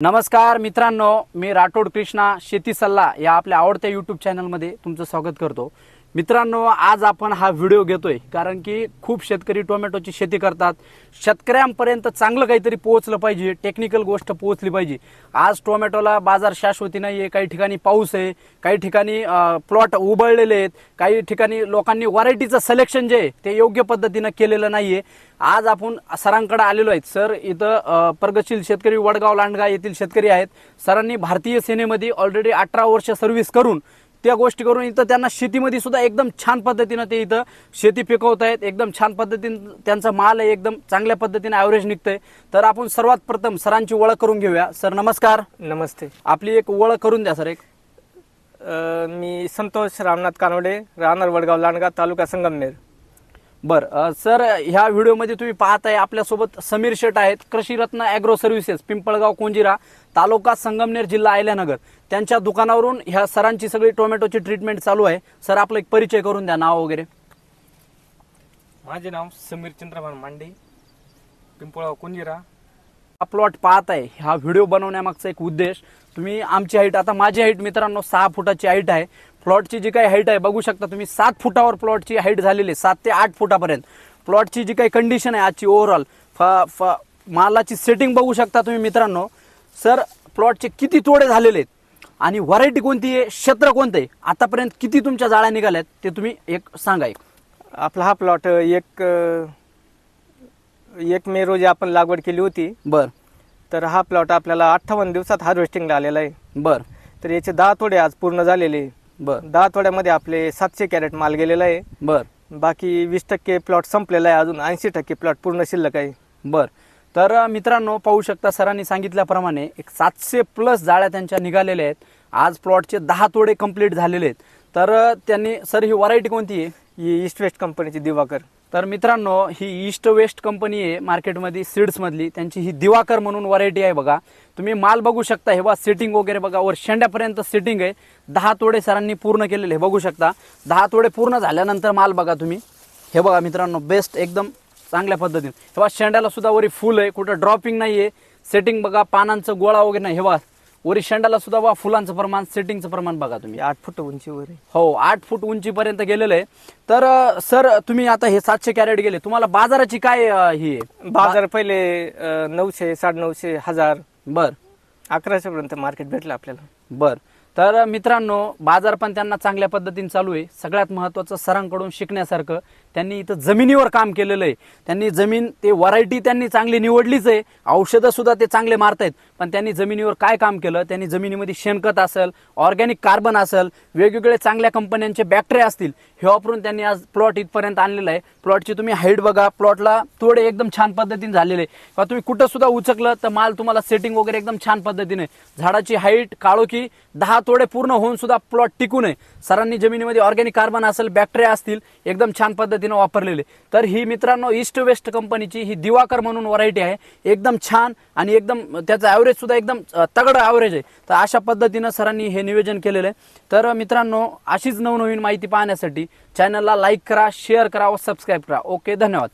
नमस्कार मित्रांनो, मी राठोड कृष्णा शेती सल्ला या आपल्या आवडत्या यूट्यूब चॅनलमध्ये तुमचं स्वागत करतो। मित्रांनो, आज आपण हा व्हिडिओ घेतोय कारण की खूप शेतकरी टोमॅटोची शेती करतात। शेतकऱ्यांपर्यंत चांगलं काहीतरी पोहोचलं पाहिजे, टेक्निकल गोष्ट पोहोचली पाहिजे। आज टोमॅटोला बाजार शाश्वती नाहीये, काही ठिकाणी पाऊस आहे, काही ठिकाणी प्लॉट उबळलेले आहेत, काही ठिकाणी लोकांनी व्हरायटीचं सिलेक्शन जे ते योग्य पद्धतीने केलेलं नाहीये। आज आपण सरांकडे आलेलो आहेत। सर इथं प्रगतशील शेतकरी वडगाव लांडगा येथील शेतकरी आहेत। सरांनी भारतीय सेनेमध्ये ऑलरेडी 18 वर्ष सर्व्हिस करून त्या गोष्टी करून इथं त्यांना शेतीमध्ये सुद्धा एकदम छान पद्धतीने ते इथं शेती पिकवत आहेत। एकदम छान पद्धतीने त्यांचा माल आहे, एकदम चांगल्या पद्धतीने ॲव्हरेज निघतंय। तर आपण सर्वात प्रथम सरांची ओळख करून घेऊया। सर नमस्कार। नमस्ते। आपली एक ओळख करून द्या सर। एक मी संतोष रामनाथ कानवडे, राहणार वडगाव लांडगा, तालुका संगमनेर। बर सर, ह्या व्हिडिओमध्ये तुम्ही पाहताय आपल्यासोबत समीर शेट आहेत, कृषीरत्न ॲग्रो सर्व्हिसेस, पिंपळगाव कोंजिरा, तालुका संगमनेर, जिल्हा अहिल्यानगर। त्यांच्या दुकानावरून ह्या सरांची सगळी टोमॅटोची ट्रीटमेंट चालू आहे। सर आपला एक परिचय करून द्या, नाव वगैरे। माझे नाव समीर चंद्रभान मांडे, पिंपळगाव कोंजिरा। हा प्लॉट पाहताय, हा व्हिडिओ बनवण्यामागचा एक उद्देश, तुम्ही आमची हाईट, आता माझी हाईट मित्रांनो 6 फुटाची हाईट आहे। प्लॉटची जी काही हाईट आहे बघू शकता तुम्ही, 7 फुटावर प्लॉटची हाईट झालेली आहे, 7 ते 8 फुटापर्यंत। प्लॉटची जी काही कंडिशन आहे आजची ओव्हरऑल, मालाची सेटिंग बघू शकता तुम्ही मित्रांनो। सर प्लॉटचे किती तोडे झालेले आहेत आणि व्हरायटी कोणती आहे, क्षेत्र कोणतं आहे, आतापर्यंत किती तुमच्या जाळ्या निघाल्यात ते तुम्ही एक सांगा। आपला हा प्लॉट एक मे रोजी आपण लागवड केली होती। बर। तर हा प्लॉट आपल्याला 58 दिवसात हार्वेस्टिंगला आलेला आहे। बर। तर याचे 10 तोडे आज पूर्ण झालेले। बर। 10 तोड्यामध्ये आपले 700 कॅरेट माल गेलेला आहे। बर। बाकी 20% प्लॉट संपलेला आहे, अजून 80% प्लॉट पूर्ण शिल्लक आहे। बर। तर मित्रांनो पाहू शकता, सरांनी सांगितल्याप्रमाणे एक 700 प्लस जाळ्या त्यांच्या निघालेल्या आहेत। आज प्लॉटचे 10 तोडे कंप्लीट झालेले आहेत। तर त्यांनी, सर ही व्हरायटी कोणती आहे? ही ईस्ट वेस्ट कंपनीची दिवाकर। तर मित्रांनो ही ईस्ट वेस्ट कंपनी आहे मार्केटमध्ये सीड्स मधली, त्यांची ही दिवाकर म्हणून व्हरायटी आहे। बघा तुम्ही माल बघू शकता, हे बघा सेटिंग वगैरे बघा, वर शेंड्यापर्यंत सेटिंग आहे। 10 तोडे सरांनी पूर्ण केलेले बघू शकता। 10 तोडे पूर्ण झाल्यानंतर माल बघा तुम्ही, हे बघा मित्रांनो, बेस्ट एकदम चांगल्या पद्धतीने। हे बघा शेंड्याला सुद्धा वरी फुल आहे, कुठं ड्रॉपिंग नाहीये। सेटिंग बघा, पानांचं गोळा वगैरे नाही। हे बघा वरी शेंड्याला सुद्धा बघा फुलांचं प्रमाण, सेटिंगचं प्रमाण बघा तुम्ही। 8 फूट उंचीवर आहे। हो 8 फूट उंचीपर्यंत गेलेलं आहे। तर सर तुम्ही आता हे 700 कॅरेट गेले, तुम्हाला बाजाराची काय ही आहे? बाजार पहिले 900, 950, 1000, बर 1100 पर्यंत मार्केट भेटलं आपल्याला। बर। तर मित्रांनो बाजार पण त्यांना चांगल्या पद्धतीने चालू आहे। सगळ्यात महत्त्वाचं सरांकडून शिकण्यासारखं, त्यांनी इथं जमिनीवर काम केलेलं आहे। त्यांनी जमीन, ते व्हरायटी त्यांनी चांगली निवडलीच आहे, औषधं सुद्धा ते चांगले मारतायत, पण त्यांनी जमिनीवर काय काम केलं, त्यांनी जमिनीमध्ये शेणखत असेल, ऑर्गॅनिक कार्बन असेल, वेगवेगळे चांगल्या कंपन्यांचे बॅक्टेरिया असतील, हे वापरून त्यांनी आज प्लॉट इथपर्यंत आणलेला आहे। प्लॉटची तुम्ही हाईट बघा, प्लॉटला तोडे एकदम छान पद्धतीने झालेले, किंवा तुम्ही कुठं सुद्धा उचकलं तर माल तुम्हाला सेटिंग वगैरे एकदम छान पद्धतीने। झाडाची हाईट काळोखी, 10 तोडे पूर्ण होऊन सुद्धा प्लॉट टिकून आहे। सरांनी जमिनीमध्ये ऑर्गॅनिक कार्बन असेल, बॅक्टेरिया असतील, एकदम छान पद्धतीने वापरलेले। तर ही मित्रांनो ईस्ट वेस्ट कंपनीची ही दिवाकर म्हणून व्हरायटी आहे, एकदम छान आणि एकदम त्याचा ॲव्हरेज सुद्धा एकदम तगडं ॲव्हरेज आहे। तर अशा पद्धतीनं सरांनी हे नियोजन केलेलं आहे। तर मित्रांनो अशीच नवनवीन माहिती पाहण्यासाठी चॅनलला लाईक करा, शेअर करा व सबस्क्राईब करा। ओके, धन्यवाद।